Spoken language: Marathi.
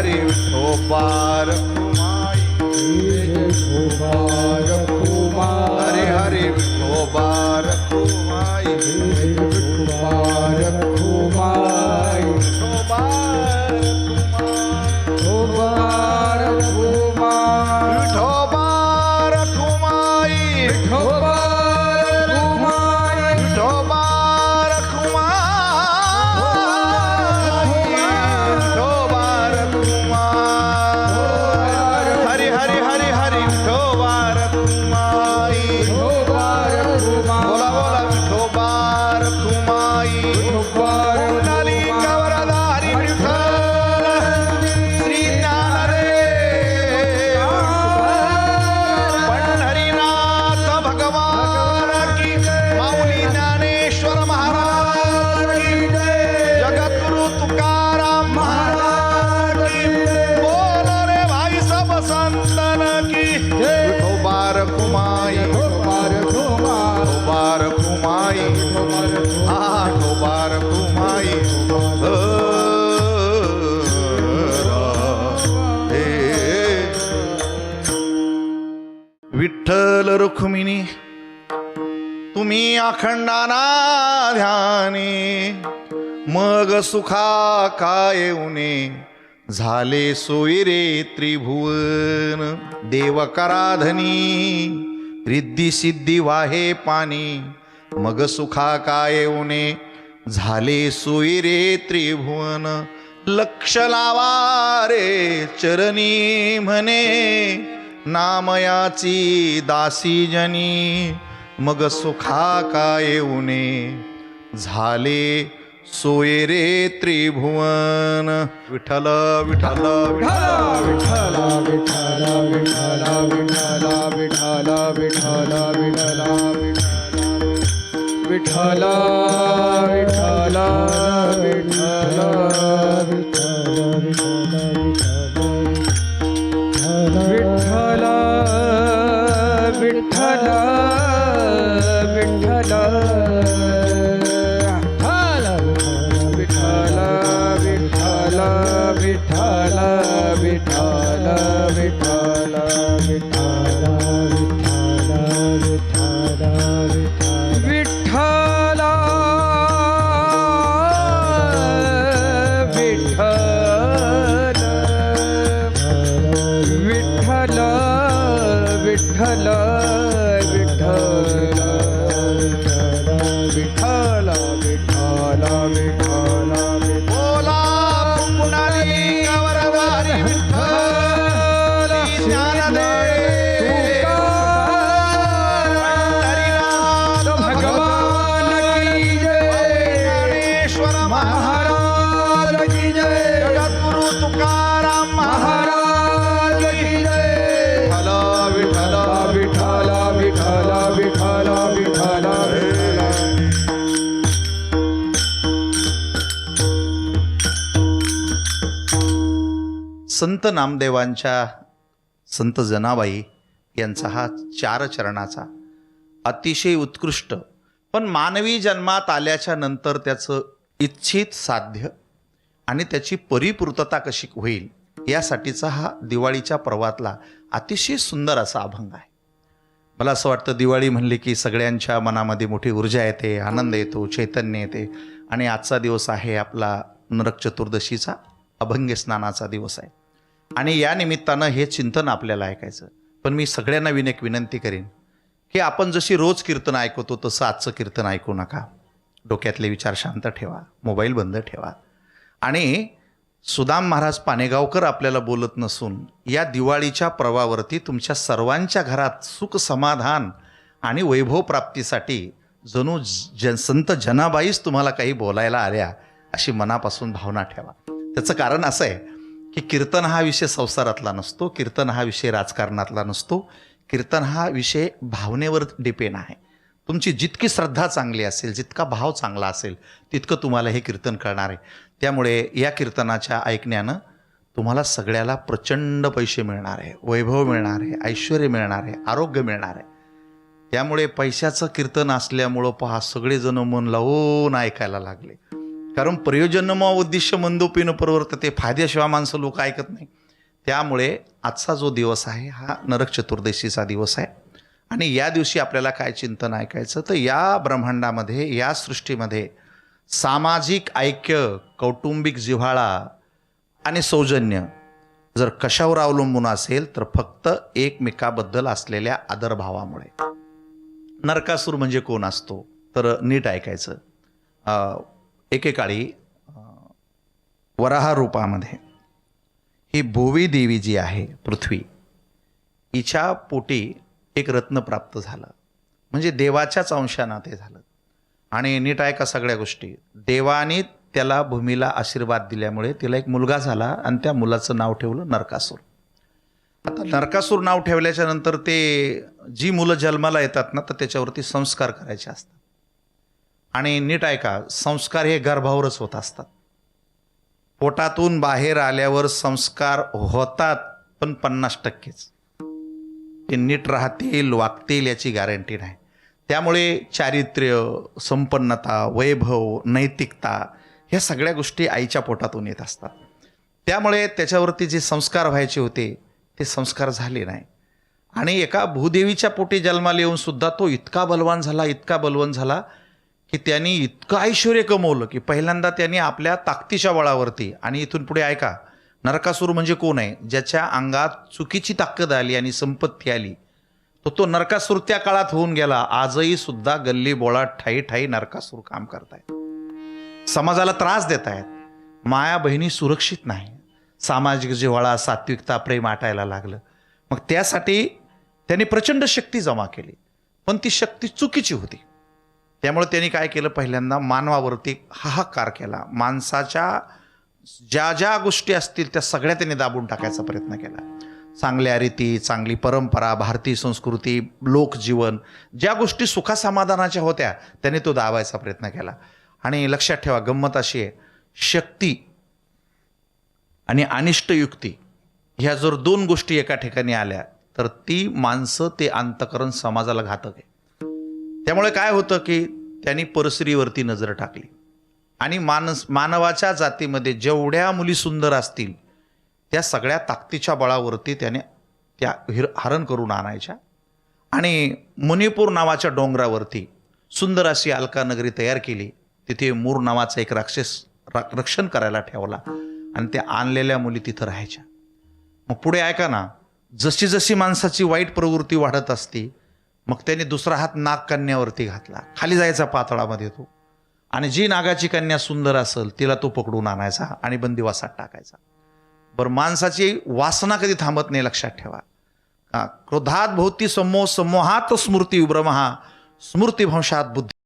हरी विठोबा रखुमाई हरी हरी विठोबा रखुमाई विठोबा रखुमाई विठ्ठल रुक्मिणी तुम्ही अखंडाना ध्याने मग सुखा काय उने झाले सोयी रे त्रिभुवन देव कराधनी रिद्धी सिद्धी वाहे पाणी मग सुखा काय उने झाले सोयी रे त्रिभुवन लक्ष लावा रे चरणी म्हणे नामयाची दासी जनी मग सुखा काय उने झाले सोये रे त्रिभुवन विठ्ठल विठ्ठल विठ्ठल विठ्ठल विठ्ठल विठ्ठल विठ्ठल विठ्ठल विठ्ठल विठ्ठल विठ्ठल विठ्ठल विठ्ठल विठ्ठल विठ्ठल संत नामदेवांच्या संत जनाबाई यांचा हा 4 चरणाचा अतिशय उत्कृष्ट पण मानवी जन्मात आल्याच्या नंतर त्याचं इच्छित साध्य आणि त्याची परिपूर्तता कशी होईल यासाठीचा हा दिवाळीच्या पर्वातला अतिशय सुंदर असा अभंग आहे. मला असं वाटतं दिवाळी म्हणली की सगळ्यांच्या मनामध्ये मोठी ऊर्जा येते, आनंद येतो, चैतन्य येते आणि आजचा दिवस आहे आपला नरक चतुर्दशीचा अभंग स्नानाचा दिवस आहे आणि या निमित्तानं हे चिंतन आपल्याला ऐकायचं. पण मी सगळ्यांना एक विनंती करीन की आपण जशी रोज कीर्तन ऐकतो तसं आजचं कीर्तन ऐकू नका. डोक्यातले विचार शांत ठेवा, मोबाईल बंद ठेवा. आणि सुदाम महाराज पानेगावकर आपल्याला बोलत नसून या दिवाळीच्या पर्वावरती तुमच्या सर्वांच्या घरात सुख समाधान आणि वैभव प्राप्तीसाठी जणू संत जनाबाईच तुम्हाला काही बोलायला आल्या अशी मनापासून भावना ठेवा. त्याचं कारण असं आहे की कीर्तन हा विषय संसारातला नसतो, कीर्तन हा विषय राजकारणातला नसतो, कीर्तन हा विषय भावनेवर डिपेंड आहे. तुमची जितकी श्रद्धा चांगली असेल, जितका भाव चांगला असेल तितकं तुम्हाला हे कीर्तन कळणार आहे. त्यामुळे या कीर्तनाच्या ऐकण्यानं तुम्हाला सगळ्याला प्रचंड पैसे मिळणार आहे, वैभव मिळणार आहे, ऐश्वर्य मिळणार आहे, आरोग्य मिळणार आहे. त्यामुळे पैशाचं कीर्तन असल्यामुळं पहा सगळेजण मन लावून ऐकायला लागले. कारण प्रयोजनम उद्दिष्ट मंदोपीन प्रवर्तते, फायद्याशिवाय माणसं लोक ऐकत नाही. त्यामुळे आजचा जो दिवस आहे हा नरक चतुर्दशीचा दिवस आहे. आणि या दिवशी आपल्याला काय चिंतन ऐकायचं, तर या ब्रह्मांडामध्ये, या सृष्टीमध्ये सामाजिक ऐक्य, कौटुंबिक जिव्हाळा आणि सौजन्य जर कशावर अवलंबून असेल तर फक्त एकमेकाबद्दल असलेल्या आदरभावामुळे. नरकासूर म्हणजे कोण असतो, तर नीट ऐकायचं. एकेकाळी वराह रूपामध्ये ही भुवी देवी जी आहे, पृथ्वी, हिच्या पोटी एक रत्न प्राप्त झालं, म्हणजे देवाच्याच अंशानं ते झालं. आणि नीट ऐका सगळ्या गोष्टी. देवाने त्याला भूमीला आशीर्वाद दिल्यामुळे तिला एक मुलगा झाला आणि त्या मुलाचं नाव ठेवलं नरकासूर. आता नरकासूर नाव ठेवल्याच्या नंतर ते जी मुलं जन्माला येतात ना, तर त्याच्यावरती संस्कार करायचे असतात. आणि नीट ऐका, संस्कार हे गर्भावरच होत असतात. पोटातून बाहेर आल्यावर संस्कार होतात, पण 50%च. ते नीट राहतील, वागतील याची गॅरंटी नाही. त्यामुळे चारित्र्य, संपन्नता, वैभव, नैतिकता ह्या सगळ्या गोष्टी आईच्या पोटातून येत असतात. त्यामुळे त्याच्यावरती जे संस्कार व्हायचे होते ते संस्कार झाले नाही. आणि एका भूदेवीच्या पोटी जन्माला येऊन सुद्धा तो इतका बलवान झाला की त्यांनी इतकं ऐश्वर्य कमवलं की पहिल्यांदा त्यांनी आपल्या ताकदीच्या बळावरती, आणि इथून पुढे ऐका, नरकासूर म्हणजे कोण आहे, ज्याच्या अंगात चुकीची ताकद आली आणि संपत्ती आली, तो नरकासूर त्या काळात होऊन गेला. आजही सुद्धा गल्ली बोळात ठाई ठाई नरकासूर काम करतायत, समाजाला त्रास देत आहेत, माया बहिणी सुरक्षित नाही, सामाजिक जिव्हाळा, सात्विकता, प्रेम आटायला लागलं. मग त्यासाठी त्यांनी प्रचंड शक्ती जमा केली, पण ती शक्ती चुकीची होती. त्यामुळे त्यांनी काय केलं, पहिल्यांदा मानवावरती हाहाकार केला. माणसाच्या ज्या ज्या गोष्टी असतील त्या सगळ्या त्यांनी दाबून टाकायचा प्रयत्न केला. चांगल्या रीती, चांगली परंपरा, भारतीय संस्कृती, लोकजीवन, ज्या गोष्टी सुखासमाधानाच्या होत्या त्यांनी तो दाबायचा प्रयत्न केला. आणि लक्षात ठेवा, गंमत अशी आहे, शक्ती आणि अनिष्ट युक्ती ह्या जर दोन गोष्टी एका ठिकाणी आल्या तर ती माणसं, ते अंतःकरण समाजाला घातक आहे. त्यामुळे काय होतं की त्यांनी परस्त्रीवरती नजर टाकली आणि मानवाच्या जातीमध्ये जेवढ्या मुली सुंदर असतील त्या सगळ्या ताकदीच्या बळावरती त्याने त्या हरण करून आणायच्या. आणि मणिपूर नावाच्या डोंगरावरती सुंदर अशी अलका नगरी तयार केली. तिथे मूर नावाचा एक राक्षस रक्षण करायला ठेवला आणि त्या आणलेल्या मुली तिथं राहायच्या. मग पुढे ऐका ना, जशी जशी माणसाची वाईट प्रवृत्ती वाढत असती, मग त्याने दुसरा हात नागकन्यावरती घातला, खाली जायचा पातळामध्ये तो, आणि जी नागाची कन्या सुंदर असेल तिला तो पकडून आणायचा आणि बंदिवासात टाकायचा. बरं, माणसाची वासना कधी थांबत नाही, लक्षात ठेवा. क्रोधात भोवती समोहात स्मृती विभ्रमः, स्मृतिभंशात बुद्धी